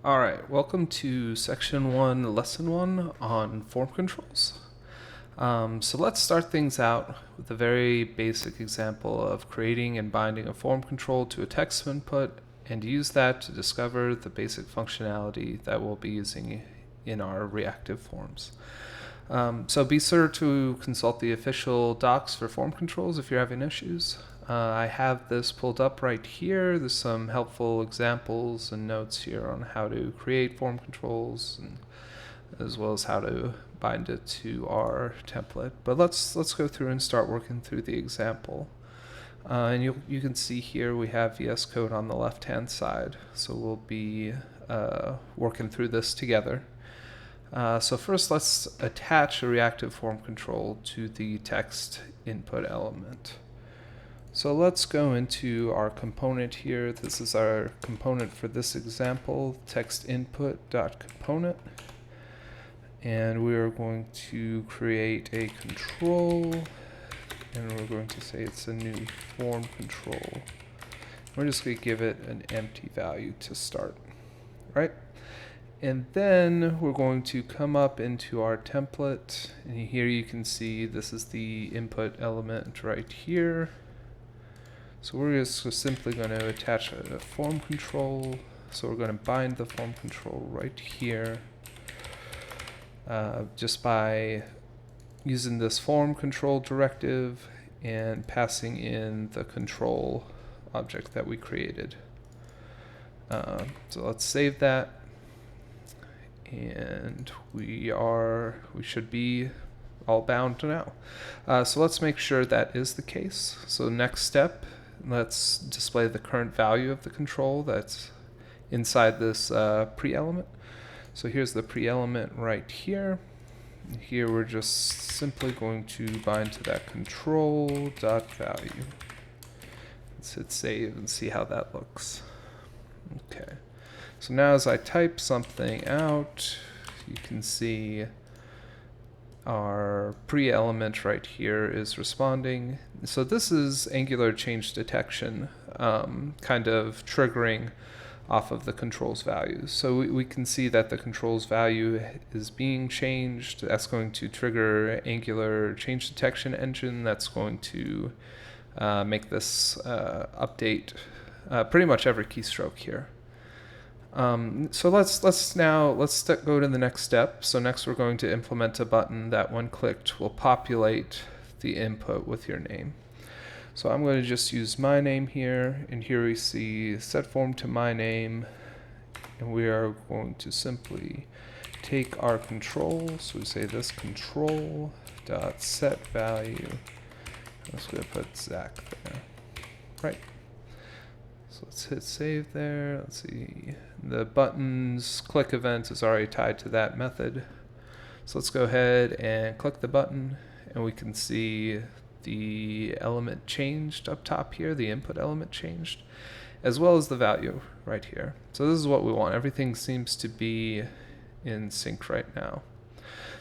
All right, welcome to section 1, lesson 1 on form controls. So let's start things out with a very basic example of creating and binding a form control to a text input and use that to discover the basic functionality that we'll be using in our reactive forms. So be sure to consult the official docs for form controls if you're having issues. I have this pulled up right here. There's some helpful examples and notes here on how to create form controls, and as well as how to bind it to our template. But let's go through and start working through the example. And you can see here we have VS Code on the left-hand side. So we'll be working through this together. So first, let's attach a reactive form control to the text input element. So let's go into our component here. This is our component for this example, text input.component. And we are going to create a control, and we're going to say it's a new form control. We're just going to give it an empty value to start, right? And then we're going to come up into our template, and here you can see this is the input element right here. So we're just simply going to attach a form control. So we're going to bind the form control right here just by using this form control directive and passing in the control object that we created. So let's save that. And we should be all bound now. So let's make sure that is the case. So next step, let's display the current value of the control that's inside this pre-element. So here's the pre-element right here. Here we're just simply going to bind to that control.value. Let's hit save and see how that looks. Okay. So now as I type something out, you can see our pre-element right here is responding. So this is Angular change detection, kind of triggering off of the control's values. So we can see that the control's value is being changed. That's going to trigger Angular change detection engine. That's going to make this update pretty much every keystroke here. So let's go to the next step. So next we're going to implement a button that when clicked will populate the input with your name. So I'm going to just use my name here, and here we see set form to my name, and we are going to simply take our control. So we say this control dot set value. I'm just going to put Zach there, right? So let's hit save there. Let's see. The button's click event is already tied to that method. So let's go ahead and click the button, and we can see the element changed up top here, the input element changed, as well as the value right here. So this is what we want. Everything seems to be in sync right now.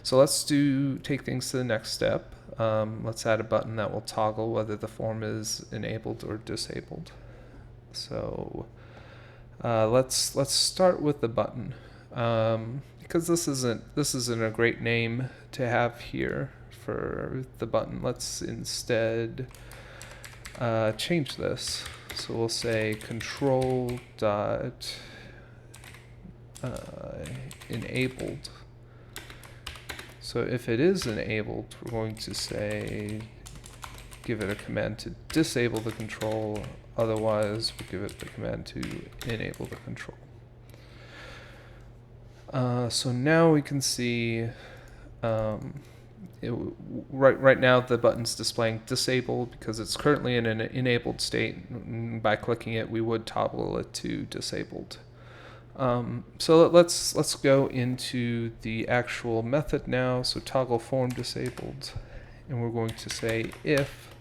So let's take things to the next step. Let's add a button that will toggle whether the form is enabled or disabled. So let's start with the button, because this isn't a great name to have here for the button. Let's instead change this. So we'll say control dot enabled. So if it is enabled, we're going to say give it a command to disable the control. Otherwise, we'll give it the command to enable the control. So now we can see right now the button's displaying disabled because it's currently in an enabled state. By clicking it, we would toggle it to disabled. So let's go into the actual method now. So toggle form disabled, and we're going to say if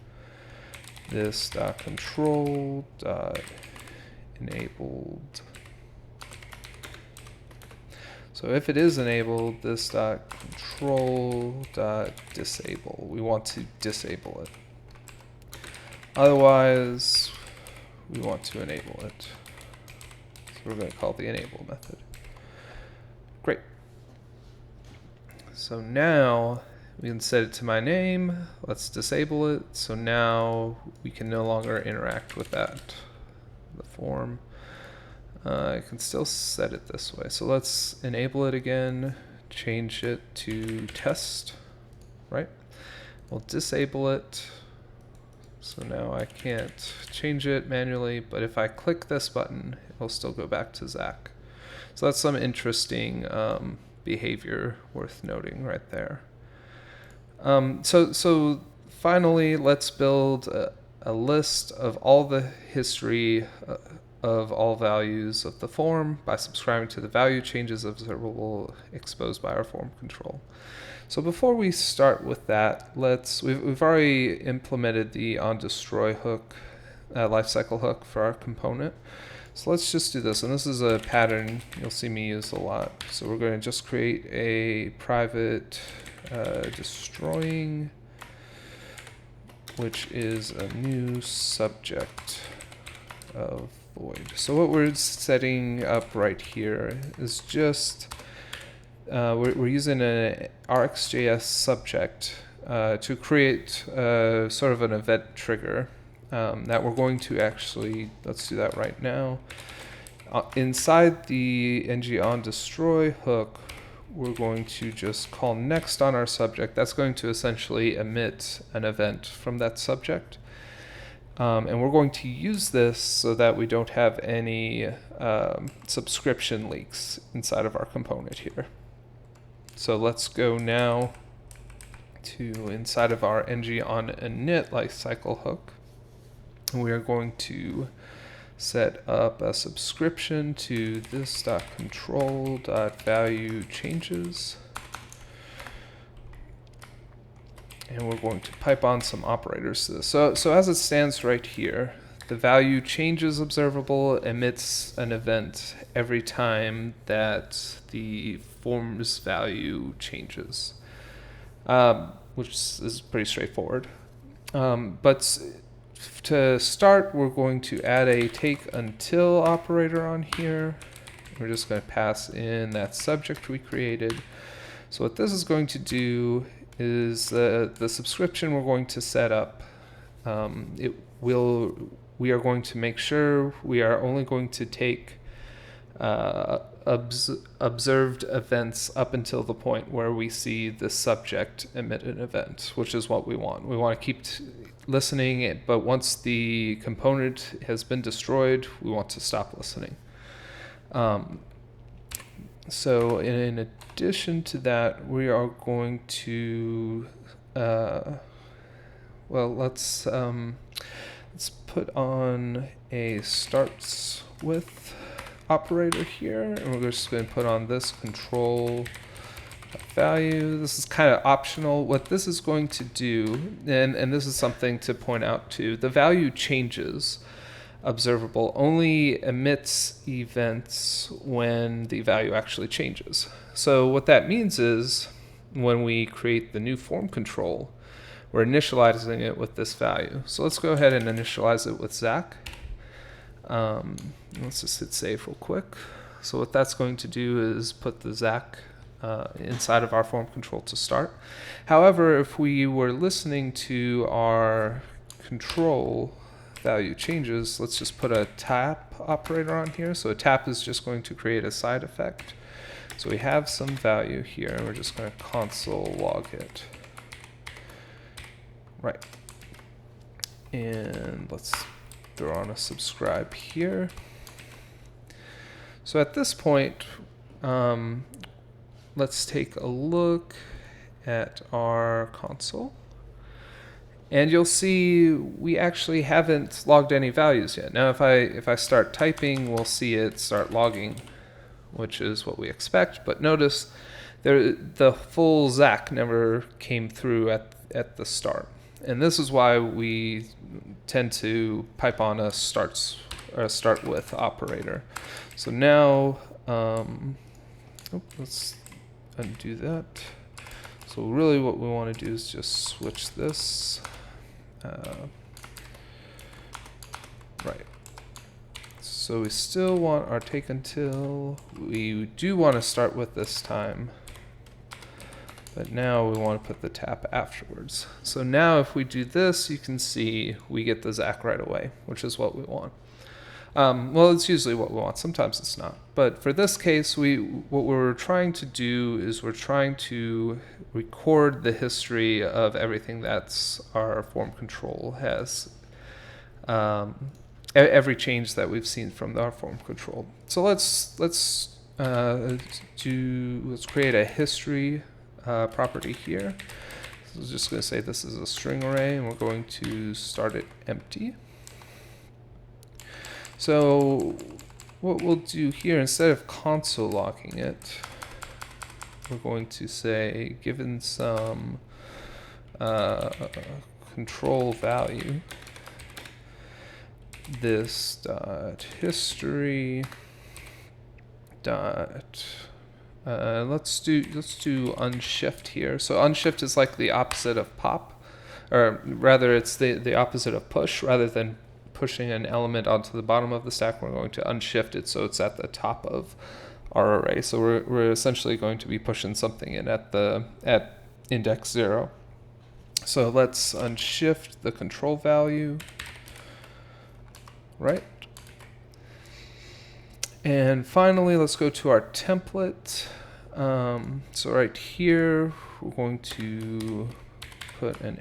this control enabled. So if it is enabled, this control disable. We want to disable it. Otherwise, we want to enable it. So we're going to call the enable method. Great. So now we can set it to my name. Let's disable it. So now we can no longer interact with that, the form. I can still set it this way. So let's enable it again, change it to test, right? We'll disable it. So now I can't change it manually, but if I click this button, it'll still go back to Zach. So that's some interesting behavior worth noting right there. So finally, let's build a list of all the history of all values of the form by subscribing to the value changes observable exposed by our form control. So before we start with that, we've already implemented the onDestroy hook, lifecycle hook for our component. So let's just do this, and this is a pattern you'll see me use a lot. So we're going to just create a private destroying, which is a new subject of void. So what we're setting up right here is just we're using an RxJS subject to create sort of an event trigger that we're going to actually, let's do that right now. Inside the ng-onDestroy hook, we're going to just call next on our subject. That's going to essentially emit an event from that subject. And we're going to use this so that we don't have any subscription leaks inside of our component here. So let's go now to inside of our ng-on-init lifecycle hook. And we are going to set up a subscription to this.control.value changes. And we're going to pipe on some operators to this. So as it stands right here, the value changes observable emits an event every time that the form's value changes, which is pretty straightforward. But to start, we're going to add a take until operator on here. We're just going to pass in that subject we created. So what this is going to do is the subscription we're going to set up, we are going to make sure we are only going to take observed events up until the point where we see the subject emit an event, which is what we want. We want to keep listening, but once the component has been destroyed, we want to stop listening. So in addition to that, we are going to, let's put on a starts with operator here, and we're just going to put on this control value. This is kind of optional. What this is going to do, and this is something to point out too, the value changes observable only emits events when the value actually changes. So what that means is when we create the new form control, we're initializing it with this value. So let's go ahead and initialize it with Zach. Let's just hit save real quick. So what that's going to do is put the Zach inside of our form control to start. However, if we were listening to our control value changes, let's just put a tap operator on here. So a tap is just going to create a side effect. So we have some value here, and we're just going to console log it. Right. And let's throw on a subscribe here. So at this point, let's take a look at our console. And you'll see we actually haven't logged any values yet. Now if I start typing, we'll see it start logging, which is what we expect. But notice the full Zach never came through at the start. And this is why we tend to pipe on a start with operator. So now, let's undo that. So really what we want to do is just switch this. Right. So we still want our take until. We do want to start with this time. But now we want to put the tap afterwards. So now if we do this, you can see we get the Zach right away, which is what we want. Well, it's usually what we want. Sometimes it's not. But for this case, what we're trying to do is we're trying to record the history of everything that's our form control has. Every change that we've seen from our form control. So let's create a history property here. So I'm just going to say this is a string array, and we're going to start it empty. So what we'll do here, instead of console logging it, we're going to say, given some control value, this dot history dot let's do unshift here. So unshift is like the opposite of pop, or rather it's the opposite of push. Rather than pushing an element onto the bottom of the stack, we're going to unshift it so it's at the top of our array. So we're essentially going to be pushing something in at index 0. So let's unshift the control value, right? And finally, let's go to our template. So right here, we're going to put an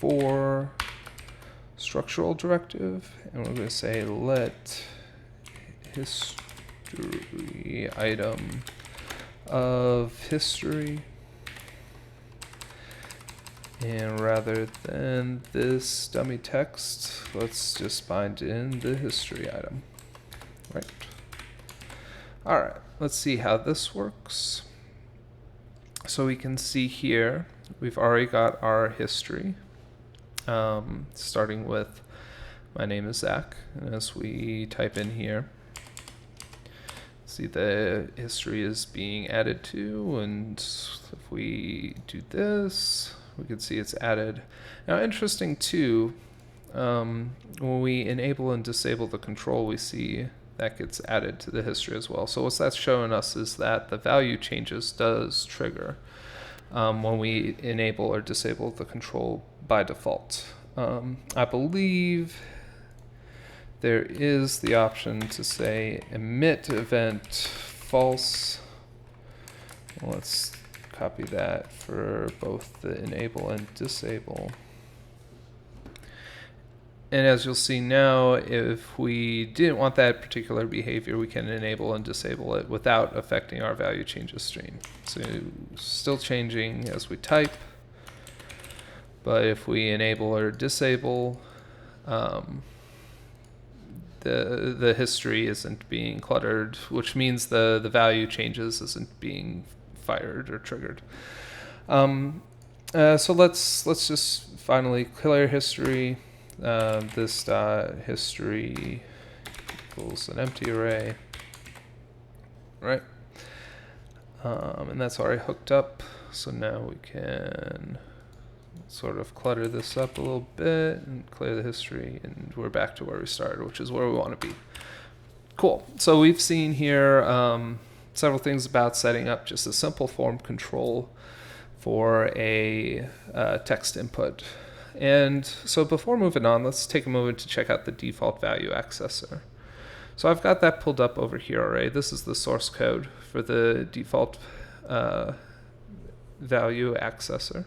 ng4 structural directive, and we're going to say let history item of history. And rather than this dummy text, let's just bind in the history item. Right. All right, let's see how this works. So we can see here, we've already got our history, starting with my name is Zach. And as we type in here, see the history is being added to, and if we do this, we can see it's added. Now, interesting too, when we enable and disable the control, we see that gets added to the history as well. So what that's showing us is that the value changes does trigger when we enable or disable the control by default. I believe there is the option to say emit event false. Let's copy that for both the enable and disable. And as you'll see now, if we didn't want that particular behavior, we can enable and disable it without affecting our value changes stream. So still changing as we type, but if we enable or disable, the history isn't being cluttered, which means the value changes isn't being fired or triggered. So let's just finally clear history. This history equals an empty array, right? And that's already hooked up. So now we can sort of clutter this up a little bit and clear the history, and we're back to where we started, which is where we want to be. Cool. So we've seen here several things about setting up just a simple form control for a text input. And so before moving on, let's take a moment to check out the default value accessor. So I've got that pulled up over here already. This is the source code for the default value accessor.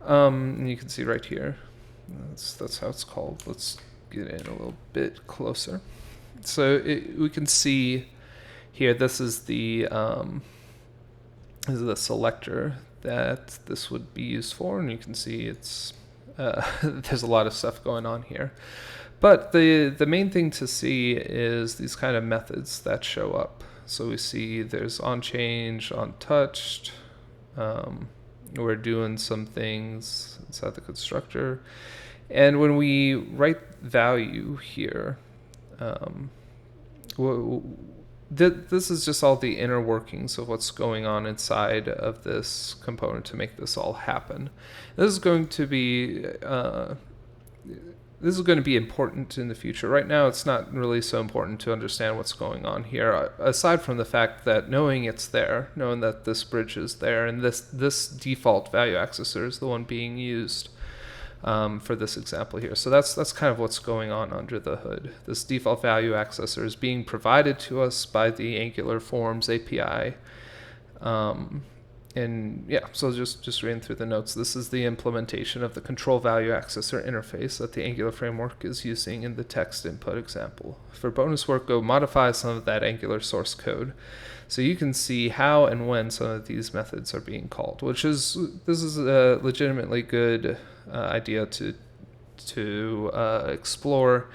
And you can see right here, that's how it's called. Let's get in a little bit closer. So we can see here, this is the selector that this would be used for, and you can see it's there's a lot of stuff going on here. But the main thing to see is these kind of methods that show up. So we see there's onChange, onTouched. We're doing some things inside the constructor. And when we write value here, this is just all the inner workings of what's going on inside of this component to make this all happen. This is going to be this is going to be important in the future. Right now, it's not really so important to understand what's going on here, aside from the fact that knowing it's there, knowing that this bridge is there, and this default value accessor is the one being used for this example here. So that's kind of what's going on under the hood. This default value accessor is being provided to us by the Angular Forms API. And yeah, so just reading through the notes, this is the implementation of the control value accessor interface that the Angular framework is using in the text input example. For bonus work, go modify some of that Angular source code so you can see how and when some of these methods are being called, this is a legitimately good idea to explore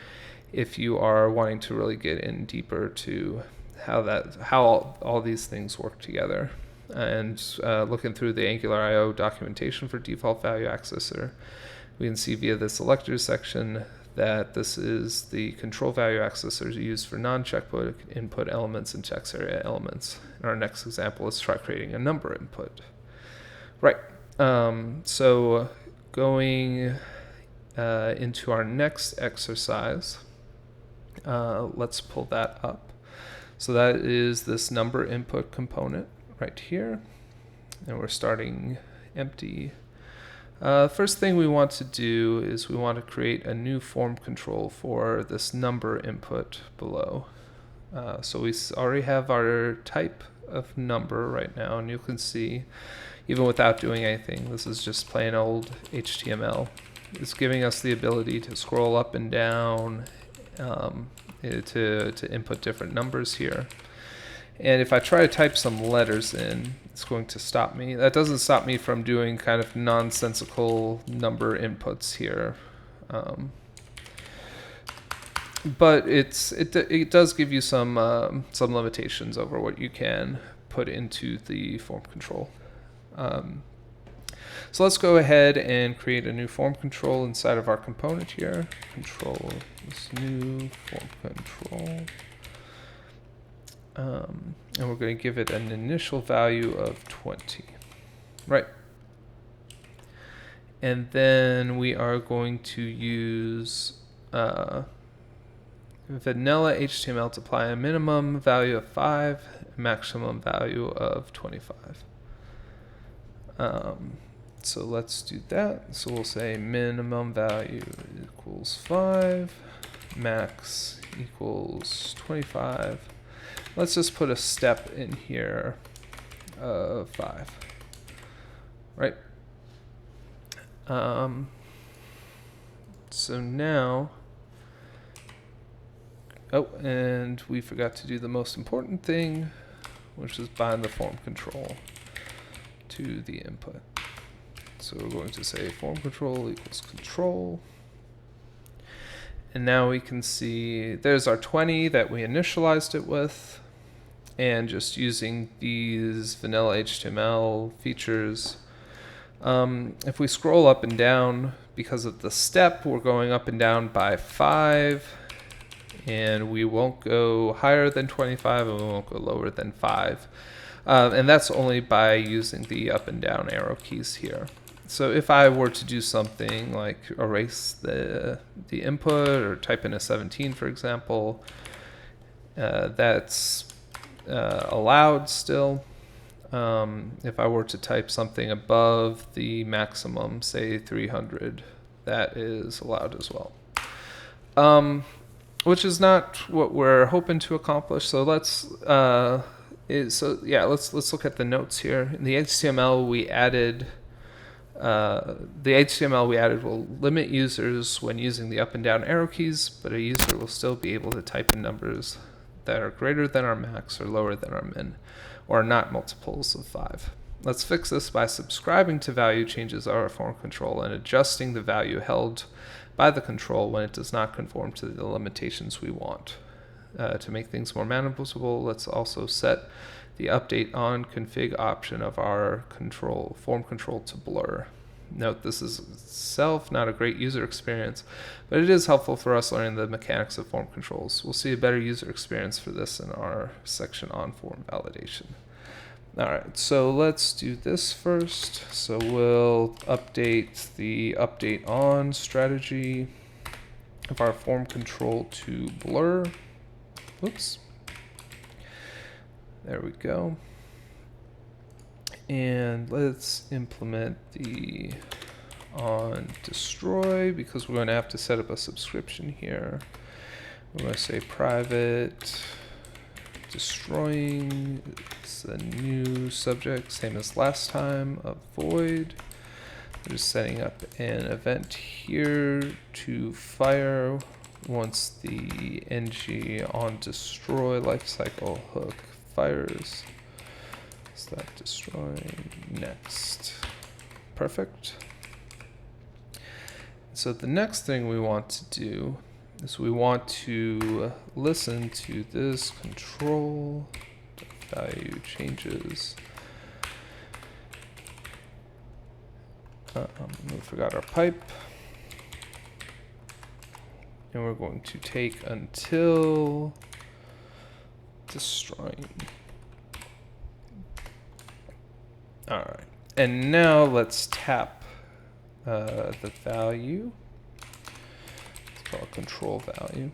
if you are wanting to really get in deeper to how all these things work together. And looking through the Angular I/O documentation for default value accessor, we can see via the selectors section that this is the control value accessor used for non-checkbook input elements and text area elements. In our next example, let's try creating a number input. Right. So going into our next exercise, let's pull that up. So that is this number input component right here, and we're starting empty. First thing we want to do is we want to create a new form control for this number input below. So we already have our type of number right now, and you can see even without doing anything, this is just plain old HTML. It's giving us the ability to scroll up and down to input different numbers here. And if I try to type some letters in, it's going to stop me. That doesn't stop me from doing kind of nonsensical number inputs here. But it does give you some limitations over what you can put into the form control. So let's go ahead and create a new form control inside of our component here. Control this new form control. And we're going to give it an initial value of 20. Right. And then we are going to use vanilla HTML to apply a minimum value of 5, a maximum value of 25. So let's do that. So we'll say minimum value equals 5, max equals 25. Let's just put a step in here of 5, right? So now, oh, and we forgot to do the most important thing, which is bind the form control to the input. So we're going to say form control equals control. And now we can see there's our 20 that we initialized it with. And just using these vanilla HTML features, if we scroll up and down, because of the step, we're going up and down by 5, and we won't go higher than 25, and we won't go lower than 5. And that's only by using the up and down arrow keys here. So if I were to do something like erase the input or type in a 17, for example, that's allowed still. If I were to type something above the maximum, say 300, that is allowed as well. Which is not what we're hoping to accomplish. So let's let's look at the notes here. In the HTML we added will limit users when using the up and down arrow keys, but a user will still be able to type in numbers that are greater than our max or lower than our min, or not multiples of 5. Let's fix this by subscribing to value changes of our form control and adjusting the value held by the control when it does not conform to the limitations we want. To make things more manageable, let's also set the update on config option of our form control to blur. Note this is itself not a great user experience, but it is helpful for us learning the mechanics of form controls. We'll see a better user experience for this in our section on form validation. All right, so let's do this first. So we'll update the update on strategy. of our form control to blur. Whoops. There we go. And let's implement the on destroy, because we're going to have to set up a subscription here. We're going to say private destroying. It's a new subject, same as last time, of void. We're just setting up an event here to fire once the ng on destroy lifecycle hook fires. Stop destroying next. Perfect. So the next thing we want to do is we want to listen to this control value changes. We forgot our pipe. And we're going to take until destroying. All right. And now let's tap the value. Let's call it control value.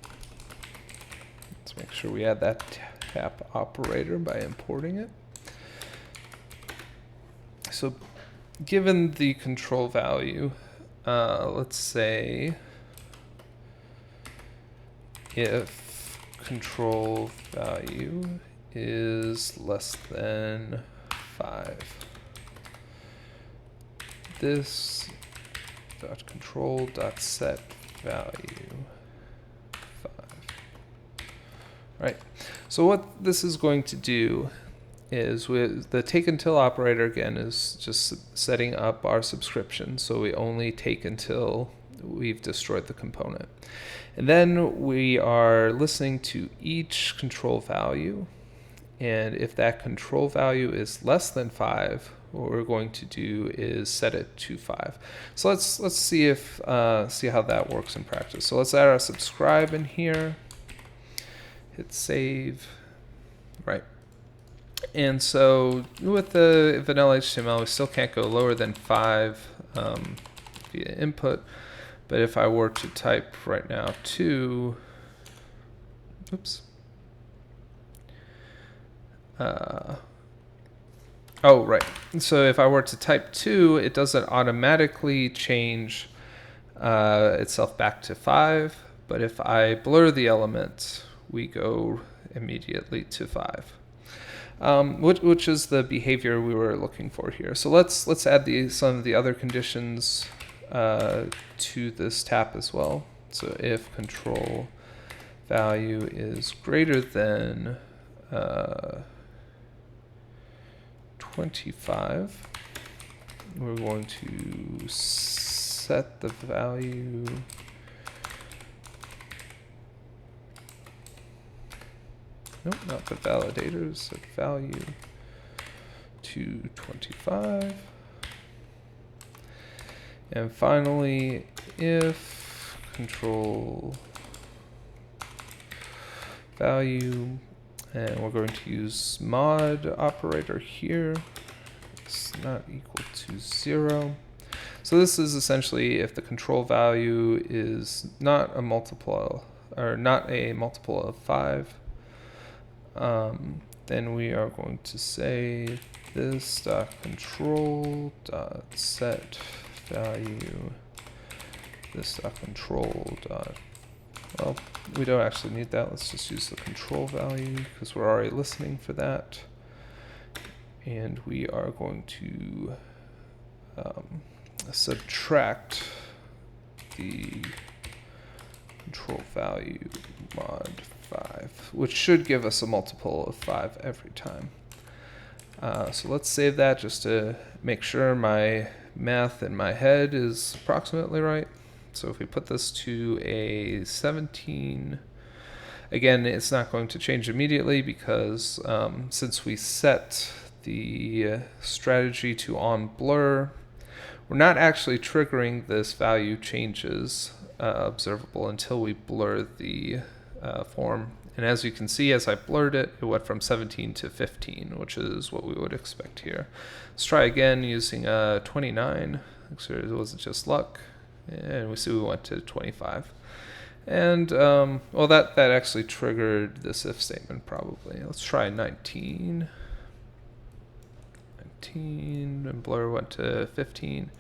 Let's make sure we add that tap operator by importing it. So given the control value, let's say if control value is less than 5, this dot control dot set value 5. Right. So what this is going to do is, with the take until operator again is just setting up our subscription, so we only take until we've destroyed the component. And then we are listening to each control value, and if that control value is less than 5, what we're going to do is set it to 5. So let's see if see how that works in practice. So let's add our subscribe in here. Hit save. Right. And so with the vanilla HTML, we still can't go lower than 5 via input. But if I were to type right now 2, oops. Oh, right. So if I were to type 2, it doesn't automatically change itself back to 5. But if I blur the element, we go immediately to 5. Which is the behavior we were looking for here. So let's add some of the other conditions to this tap as well. So if control value is greater than 25, we're going to set the value nope, not the validator, set value to 25. And finally, if control value, and we're going to use mod operator here, it's not equal to 0. So this is essentially if the control value is not a multiple of 5, then we are going to say this dot control dot set value, this dot control dot, well, we don't actually need that. Let's just use the control value because we're already listening for that. And we are going to subtract the control value mod 5, which should give us a multiple of 5 every time. So let's save that just to make sure my math in my head is approximately right. So if we put this to a 17, again, it's not going to change immediately because since we set the strategy to on blur, we're not actually triggering this value changes observable until we blur the form. And as you can see, as I blurred it, it went from 17 to 15, which is what we would expect here. Let's try again using 29. Actually, it wasn't just luck. And we see we went to 25. And, well, that actually triggered this if statement probably. Let's try 19. 19, and blur went to 15.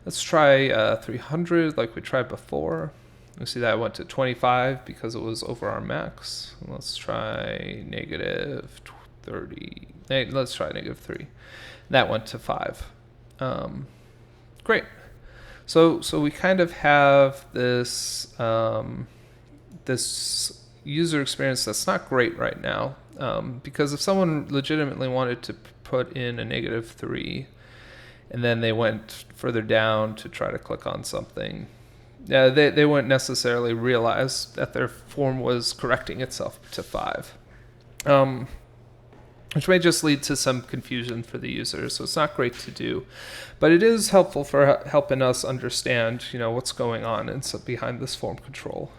Let's try 300 like we tried before. You see that I went to 25 because it was over our max. Let's try negative 30. Let's try negative 3. That went to 5. Great. So we kind of have this this user experience that's not great right now, because if someone legitimately wanted to put in a negative 3 and then they went further down to try to click on something, they wouldn't necessarily realize that their form was correcting itself to 5. Which may just lead to some confusion for the user. So it's not great to do, but it is helpful for helping us understand, what's going on and so behind this form control,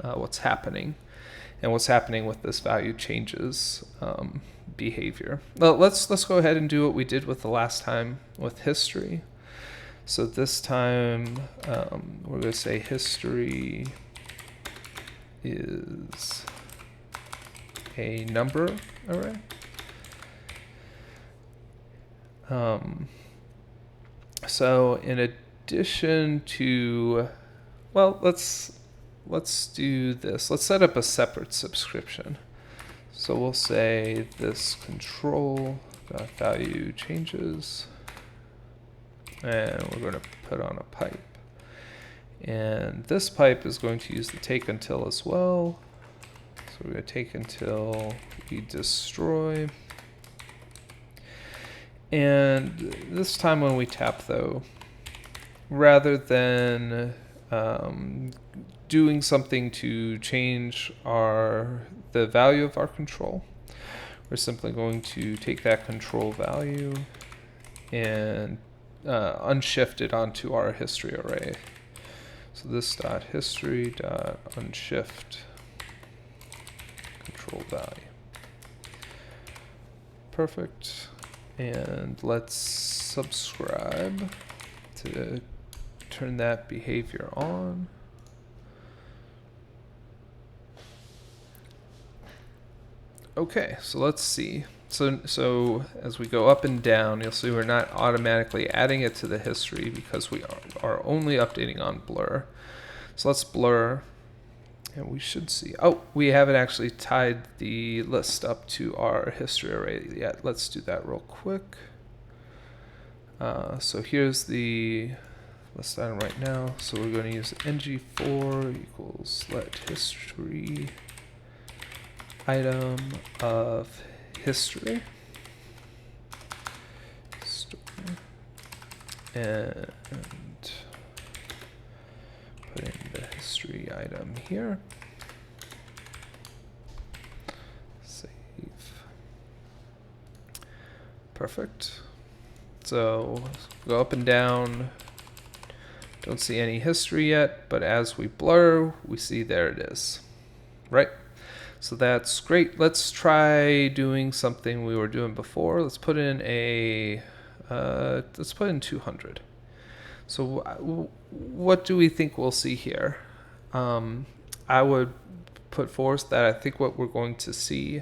what's happening, and what's happening with this value changes behavior. Well, let's go ahead and do what we did with the last time with history. So this time we're going to say history is a number array. So in addition to, well, let's do this. Let's set up a separate subscription. So we'll say this control value changes, and we're going to put on a pipe. And this pipe is going to use the take until as well. So we're going to take until we destroy. And this time when we tap, though, rather than doing something to change the value of our control, we're simply going to take that control value and unshift it onto our history array. So this dot history dot unshift control value. Perfect. And let's subscribe to turn that behavior on. Okay, so let's see. So as we go up and down, you'll see we're not automatically adding it to the history because we are only updating on blur. So let's blur, and we should see, oh, we haven't actually tied the list up to our history array yet. Let's do that real quick. So here's the list item right now. So we're going to use ng4 equals let history item of history. And put in the history item here. Save. Perfect. So go up and down. Don't see any history yet, but as we blur, we see there it is. Right? So that's great. Let's try doing something we were doing before. Let's put in 200. So what do we think we'll see here? I would put forth that I think what we're going to see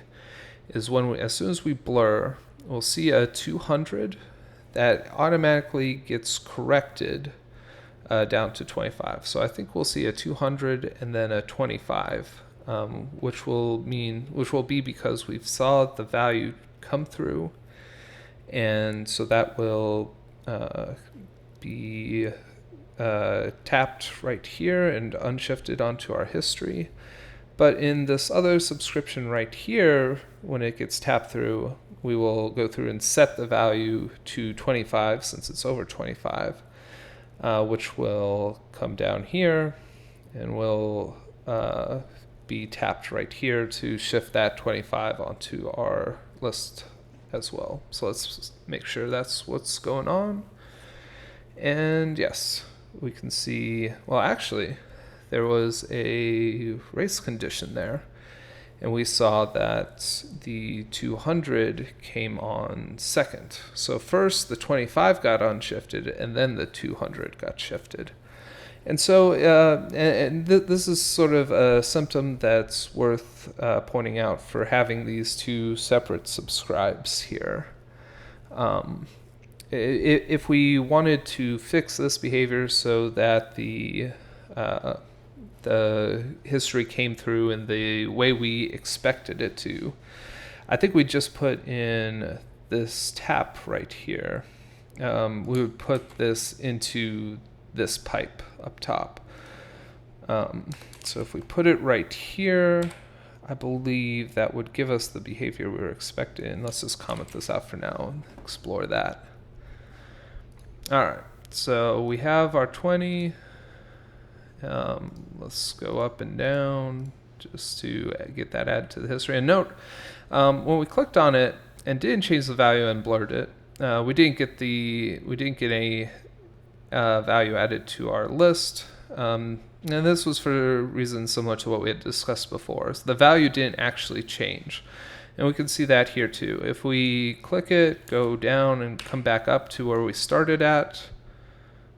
is as soon as we blur, we'll see a 200 that automatically gets corrected down to 25. So I think we'll see a 200 and then a 25. Which will be because we've saw the value come through, and so that will be tapped right here and unshifted onto our history. But in this other subscription right here, when it gets tapped through, we will go through and set the value to 25 since it's over 25, which will come down here and will be tapped right here to shift that 25 onto our list as well. So let's make sure that's what's going on. And yes, we can see, well, actually, there was a race condition there, and we saw that the 200 came on second. So first the 25 got unshifted, and then the 200 got shifted. And so, this is sort of a symptom that's worth pointing out for having these two separate subscribes here. If we wanted to fix this behavior so that the history came through in the way we expected it to, I think we just put in this tap right here. We would put this into this pipe up top. So if we put it right here, I believe that would give us the behavior we were expecting. Let's just comment this out for now and explore that. All right, so we have our 20. Let's go up and down just to get that added to the history. And note, when we clicked on it and didn't change the value and blurred it, we didn't get a value added to our list. And this was for reasons similar to what we had discussed before. So the value didn't actually change. And we can see that here too. If we click it, go down and come back up to where we started at,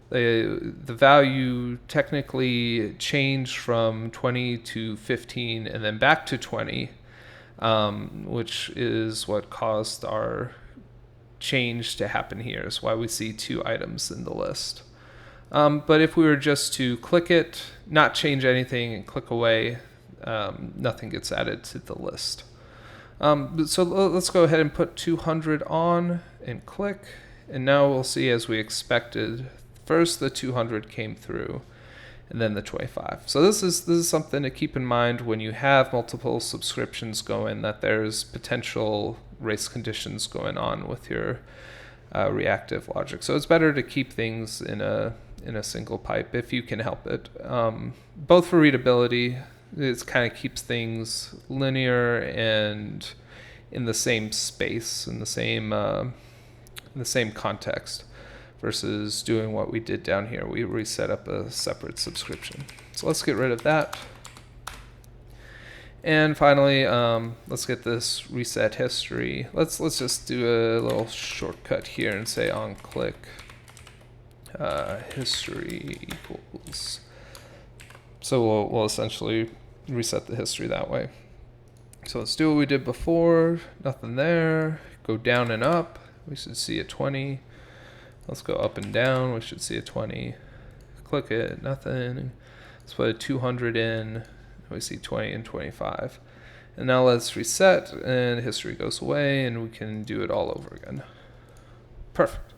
the value technically changed from 20 to 15 and then back to 20, which is what caused our change to happen here. Is why we see two items in the list. But if we were just to click it, not change anything, and click away, nothing gets added to the list. So let's go ahead and put 200 on and click. And now we'll see, as we expected, first the 200 came through and then the 25. So this is something to keep in mind when you have multiple subscriptions going, that there's potential race conditions going on with your reactive logic. So it's better to keep things in a single pipe if you can help it. Both for readability, it kind of keeps things linear and in the same space, in the same context, versus doing what we did down here. We reset up a separate subscription. So let's get rid of that. And finally, let's get this reset history. Let's just do a little shortcut here and say on click history equals. So we'll essentially reset the history that way. So let's do what we did before. Nothing there. Go down and up. We should see a 20. Let's go up and down. We should see a 20. Click it. Nothing. Let's put a 200 in. We see 20 and 25. And now let's reset, and history goes away, and we can do it all over again. Perfect.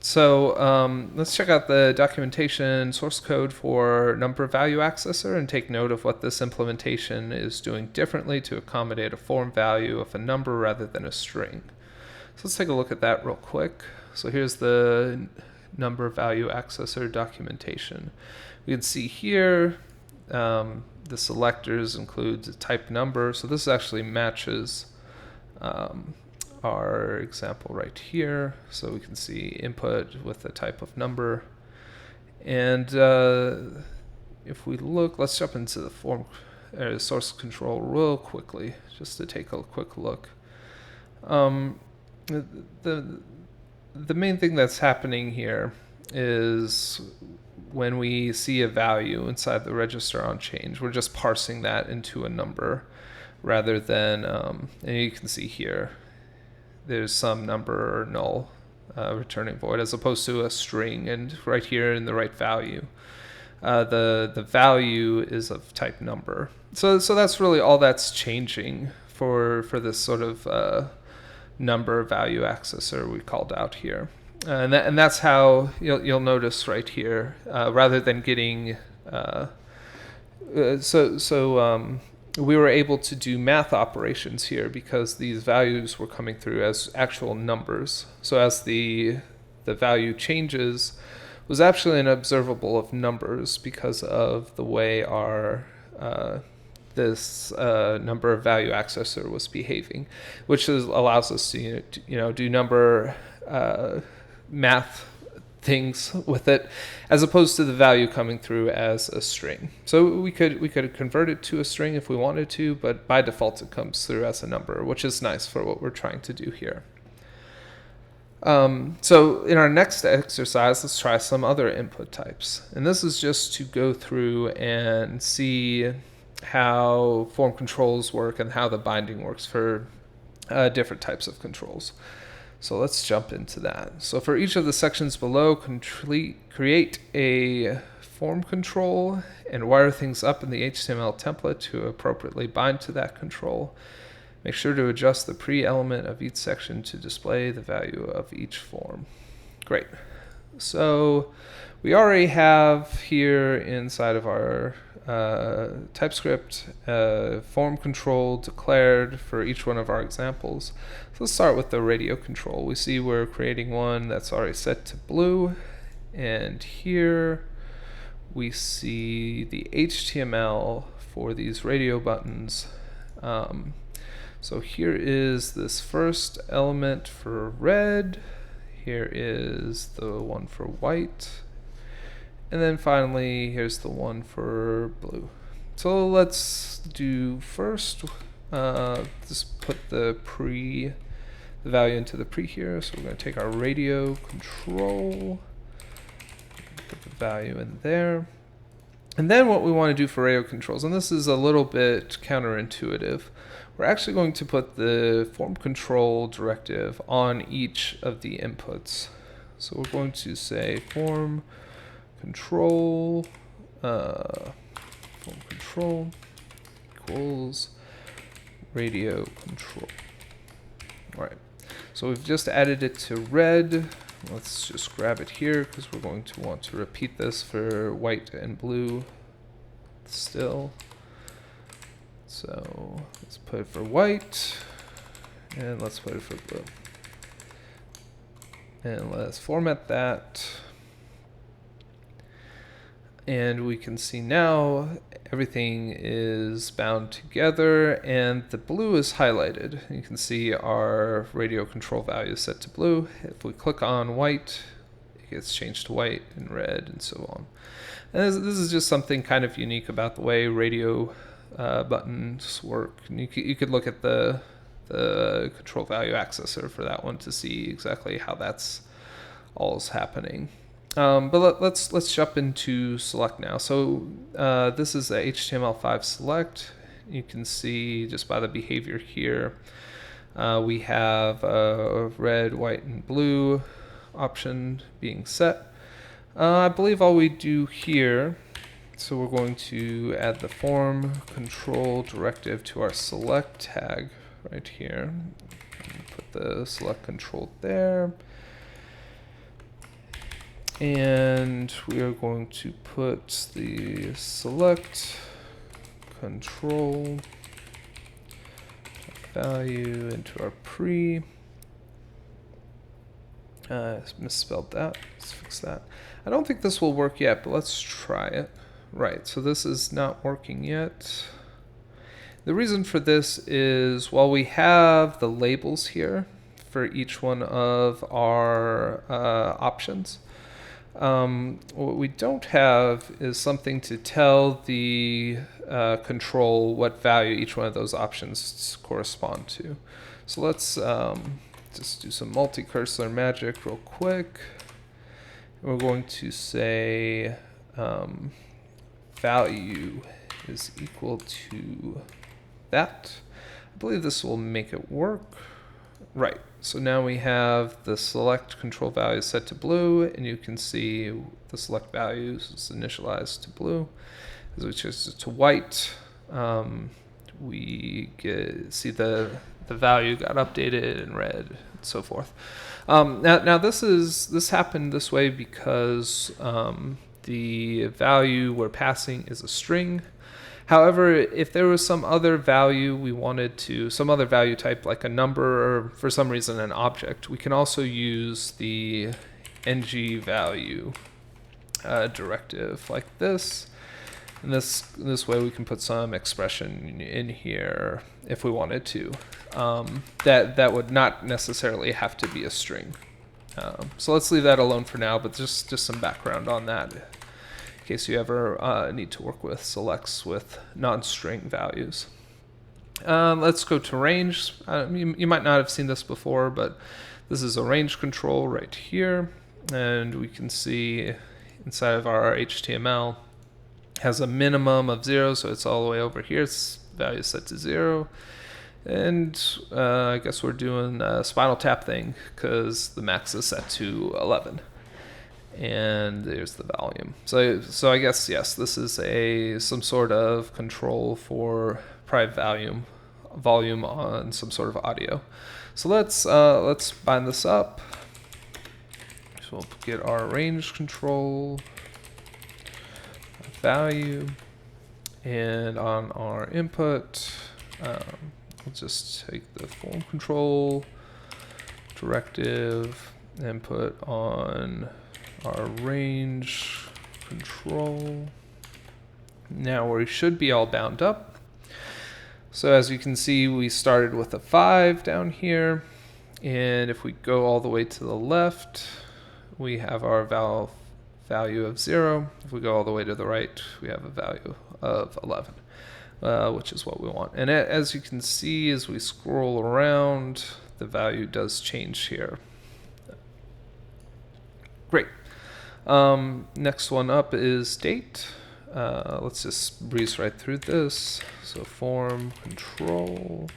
So let's check out the documentation source code for number value accessor and take note of what this implementation is doing differently to accommodate a form value of a number rather than a string. So let's take a look at that real quick. So here's the number value accessor documentation. We can see here the selectors include the type number. So this actually matches our example right here. So we can see input with the type of number. And if we look, let's jump into the form source control real quickly, just to take a quick look. The main thing that's happening here is when we see a value inside the register on change, we're just parsing that into a number rather than, and you can see here, there's some number or null returning void as opposed to a string, and right here in the right value, the value is of type number. So that's really all that's changing for this sort of number value accessor we called out here. And that's how you'll notice right here, rather than getting, we were able to do math operations here because these values were coming through as actual numbers. So as the value changes, was actually an observable of numbers because of the way our this number value accessor was behaving, which allows us to do number math things with it, as opposed to the value coming through as a string. So we could convert it to a string if we wanted to, but by default it comes through as a number, which is nice for what we're trying to do here. So in our next exercise, let's try some other input types. And this is just to go through and see how form controls work and how the binding works for different types of controls. So let's jump into that. So for each of the sections below, create a form control and wire things up in the HTML template to appropriately bind to that control. Make sure to adjust the pre-element of each section to display the value of each form. Great. So we already have here inside of our TypeScript form control declared for each one of our examples. So let's start with the radio control. We see we're creating one that's already set to blue, and here we see the HTML for these radio buttons. So here is this first element for red, here is the one for white, and then finally here's the one for blue. So let's do first, just put the value into the pre here. So we're going to take our radio control, put the value in there. And then what we want to do for radio controls, and this is a little bit counterintuitive, we're actually going to put the form control directive on each of the inputs. So we're going to say form control equals radio control. All right. So we've just added it to red. Let's just grab it here because we're going to want to repeat this for white and blue still. So let's put it for white, and let's put it for blue. And let's format that. And we can see now everything is bound together, and the blue is highlighted. You can see our radio control value is set to blue. If we click on white, it gets changed to white and red and so on. And this is just something kind of unique about the way radio buttons work. And you could look at the control value accessor for that one to see exactly how that's all is happening. But let's jump into select now. So this is a HTML5 select. You can see just by the behavior here, we have a red, white, and blue option being set. I believe all we do here, so we're going to add the form control directive to our select tag right here. Put the select control there. And we are going to put the select control value into our pre. Misspelled that. Let's fix that. I don't think this will work yet, but let's try it. Right, so this is not working yet. The reason for this is while we have the labels here for each one of our options, what we don't have is something to tell the control what value each one of those options correspond to. So let's just do some multi-cursor magic real quick. We're going to say value is equal to that. I believe this will make it work. Right, so now we have the select control value set to blue, and you can see the select values is initialized to blue. As we change it to white, we see the value got updated in red and so forth. Now this happened this way because the value we're passing is a string. However, if there was some other value we wanted to, some other value type like a number or for some reason an object, we can also use the ng value directive like this. And this way we can put some expression in here if we wanted to. That would not necessarily have to be a string. So let's leave that alone for now, but just some background on that in case you ever need to work with selects with non-string values. Let's go to range. You might not have seen this before, but this is a range control right here. And we can see inside of our HTML has a minimum of 0, so it's all the way over here. Its value is set to 0. And I guess we're doing a spinal tap thing because the max is set to 11. And there's the volume. So I guess, yes, this is some sort of control for private volume on some sort of audio. So let's bind this up. So we'll get our range control value, and on our input, we'll just take the FormControl directive and put on our range control. Now we should be all bound up. So as you can see, we started with a 5 down here, and if we go all the way to the left, we have our value of 0. If we go all the way to the right, we have a value of 11, which is what we want. And as you can see, as we scroll around, the value does change here. Great. Next one up is date. Let's just breeze right through this. So form control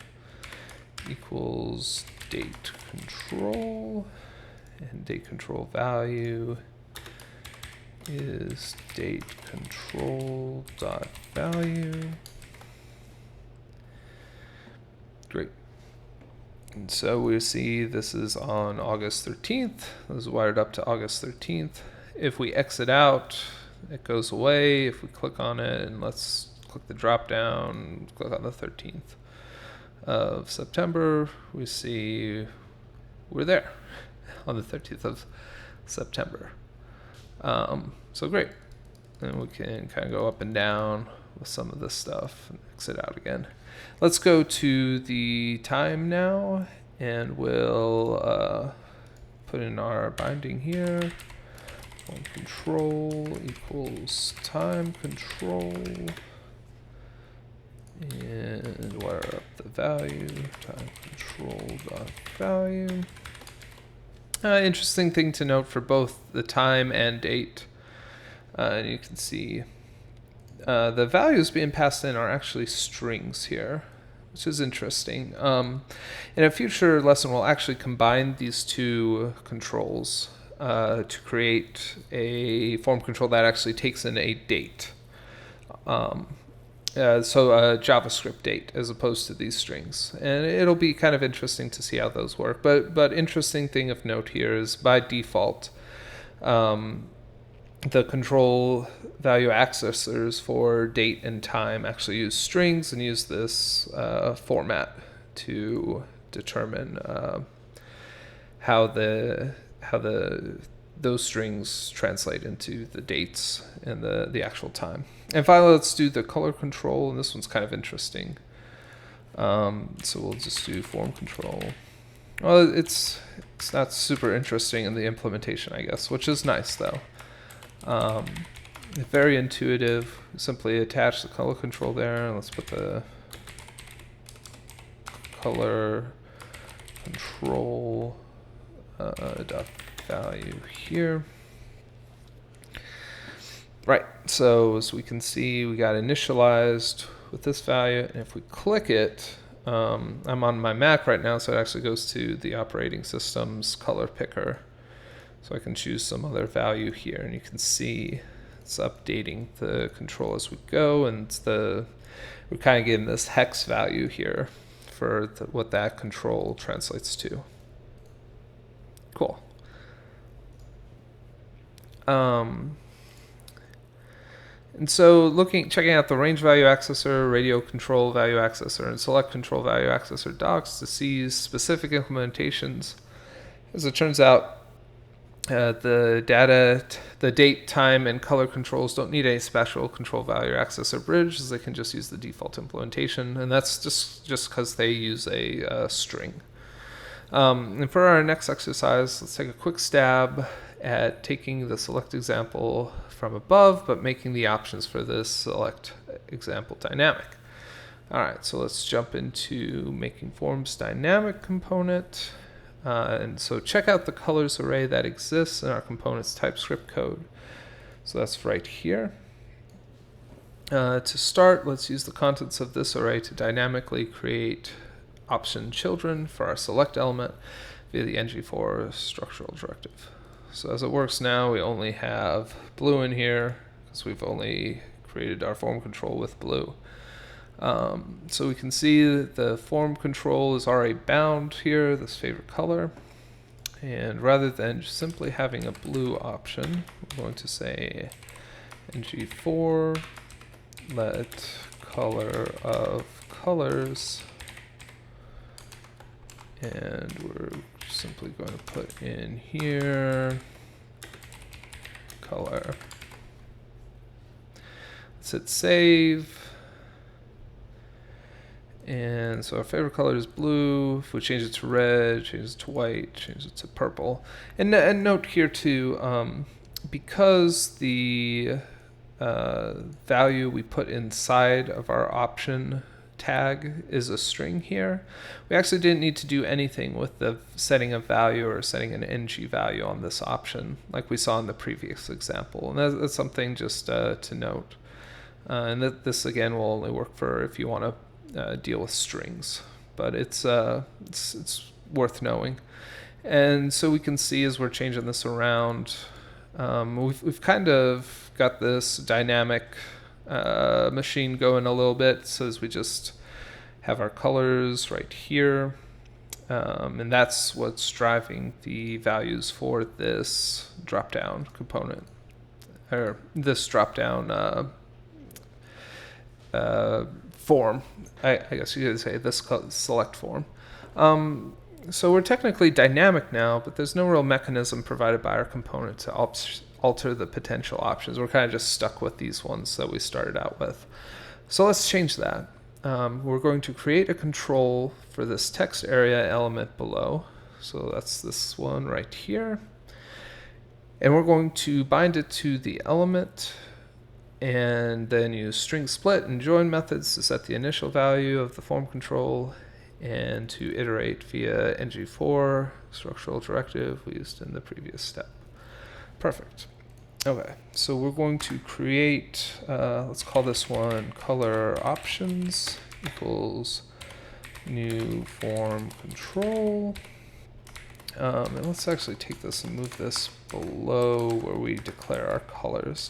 equals date control, and date control value is date control dot value. Great. And so we see this is on August 13th. This is wired up to August 13th. If we exit out, it goes away. If we click on it, and let's click the drop down, click on the 13th of September, we see we're there on the 13th of September. So great. And we can kind of go up and down with some of this stuff and exit out again. Let's go to the time now, and we'll put in our binding here. Form control equals time control, and wire up the value, time control dot value. Interesting thing to note for both the time and date, and you can see the values being passed in are actually strings here, which is interesting. In a future lesson, we'll actually combine these two controls to create a form control that actually takes in a date. So a JavaScript date as opposed to these strings. And it'll be kind of interesting to see how those work. But interesting thing of note here is by default, the control value accessors for date and time actually use strings and use this format to determine how those strings translate into the dates and the actual time. And finally, let's do the color control, and this one's kind of interesting. So we'll just do form control. Well, it's not super interesting in the implementation, I guess, which is nice though. Very intuitive. Simply attach the color control there, and let's put the color control dot value here. Right, so as we can see, we got initialized with this value, and if we click it, I'm on my Mac right now, so it actually goes to the operating system's color picker. So I can choose some other value here, and you can see it's updating the control as we go, and we're kind of getting this hex value here for what that control translates to. Cool. And so checking out the range value accessor, radio control value accessor, and select control value accessor docs to see specific implementations. As it turns out, the date, time, and color controls don't need a special control value accessor bridge, as they can just use the default implementation, and that's just because they use a string. And for our next exercise, let's take a quick stab at taking the select example from above, but making the options for this select example dynamic. All right, so let's jump into making forms dynamic component. And so check out the colors array that exists in our component's TypeScript code. So that's right here. To start, let's use the contents of this array to dynamically create option children for our select element via the ng4 structural directive. So as it works now, we only have blue in here because we've only created our form control with blue. So we can see that the form control is already bound here, this favorite color. And rather than just simply having a blue option, we're going to say ng4 let color of colors, and we're simply going to put in here color. Let's hit save. And so our favorite color is blue. If we change it to red, change it to white, change it to purple. And note here too, because the value we put inside of our option tag is a string here, we actually didn't need to do anything with the setting of value or setting an ng value on this option like we saw in the previous example. And that's something just to note. And this again will only work for if you want to deal with strings, but it's worth knowing. And so we can see as we're changing this around, we've kind of got this dynamic machine going a little bit. So as we just have our colors right here, and that's what's driving the values for this drop-down component, or this drop-down form. I guess you could say this select form. So we're technically dynamic now, but there's no real mechanism provided by our component to alter the potential options. We're kind of just stuck with these ones that we started out with. So let's change that. We're going to create a control for this text area element below. So that's this one right here. And we're going to bind it to the element, and then use string split and join methods to set the initial value of the form control and to iterate via ng4 structural directive we used in the previous step. Perfect. Okay, so we're going to create, let's call this one color options equals new form control. And let's actually take this and move this below where we declare our colors.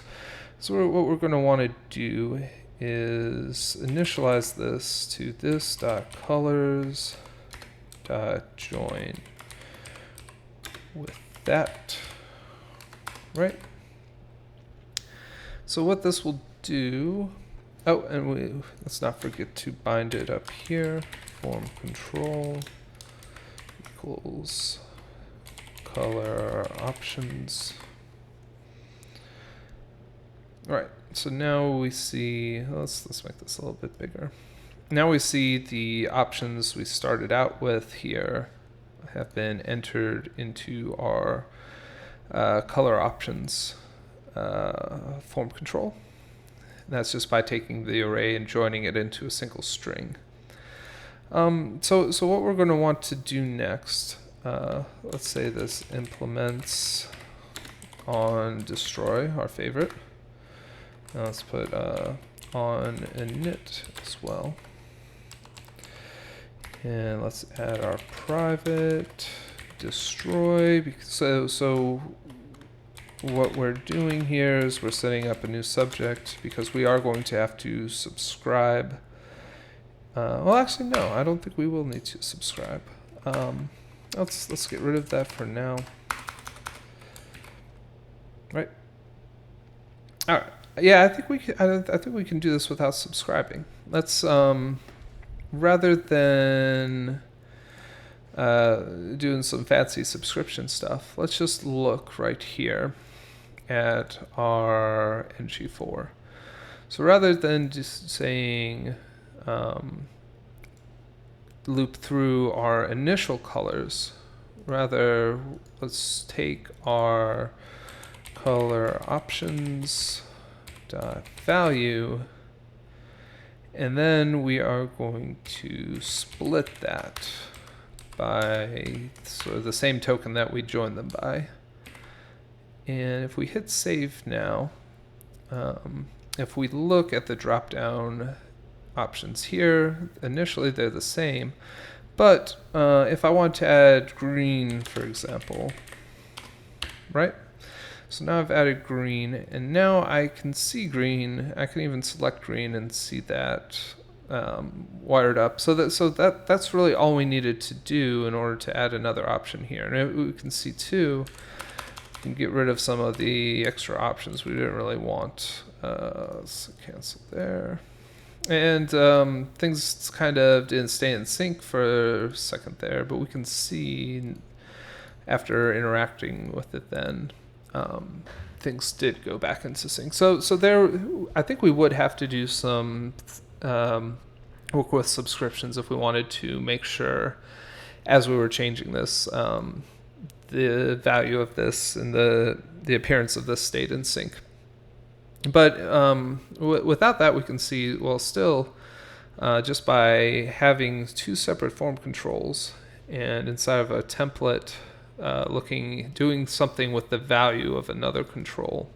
So what we're going to want to do is initialize this to this.colors.join with that, right? So what this will do, oh, and let's not forget to bind it up here, form control equals color options. All right, so now we see, let's make this a little bit bigger. Now we see the options we started out with here have been entered into our color options form control. And that's just by taking the array and joining it into a single string. So what we're going to want to do next, let's say this implements on destroy, our favorite. Now let's put on init as well. And let's add our private destroy. So what we're doing here is we're setting up a new subject because we are going to have to subscribe. Well, actually, no, I don't think we will need to subscribe. Let's get rid of that for now. Right. All right. Yeah, I think we can do this without subscribing. Let's rather than doing some fancy subscription stuff, let's just look right here at our ng4. So rather than just saying loop through our initial colors, rather let's take our color options dot value And then we are going to split that by sort of the same token that we joined them by. And if we hit save now, if we look at the drop-down options here, initially they're the same. But if I want to add green, for example, right? So now I've added green, and now I can see green. I can even select green and see that wired up. So that's really all we needed to do in order to add another option here. And we can see too, we can get rid of some of the extra options we didn't really want. So cancel there. And things kind of didn't stay in sync for a second there, but we can see after interacting with it then, things did go back into sync. So there, I think we would have to do some work with subscriptions if we wanted to make sure, as we were changing this, the value of this and the appearance of this stayed in sync. But without that, we can see, well, still, just by having two separate form controls and inside of a template, doing something with the value of another control,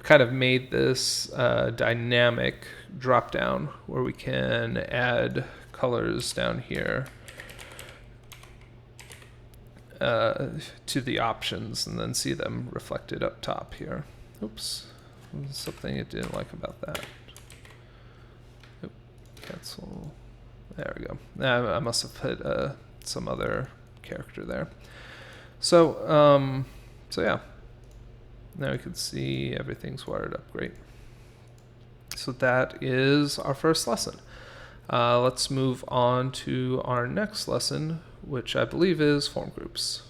kind of made this dynamic drop down where we can add colors down here to the options and then see them reflected up top here. Oops. Something it didn't like about that. Oop, cancel. There we go. I must have put some other character there. So yeah. Now we can see everything's wired up great. So that is our first lesson. Let's move on to our next lesson, which I believe is form groups.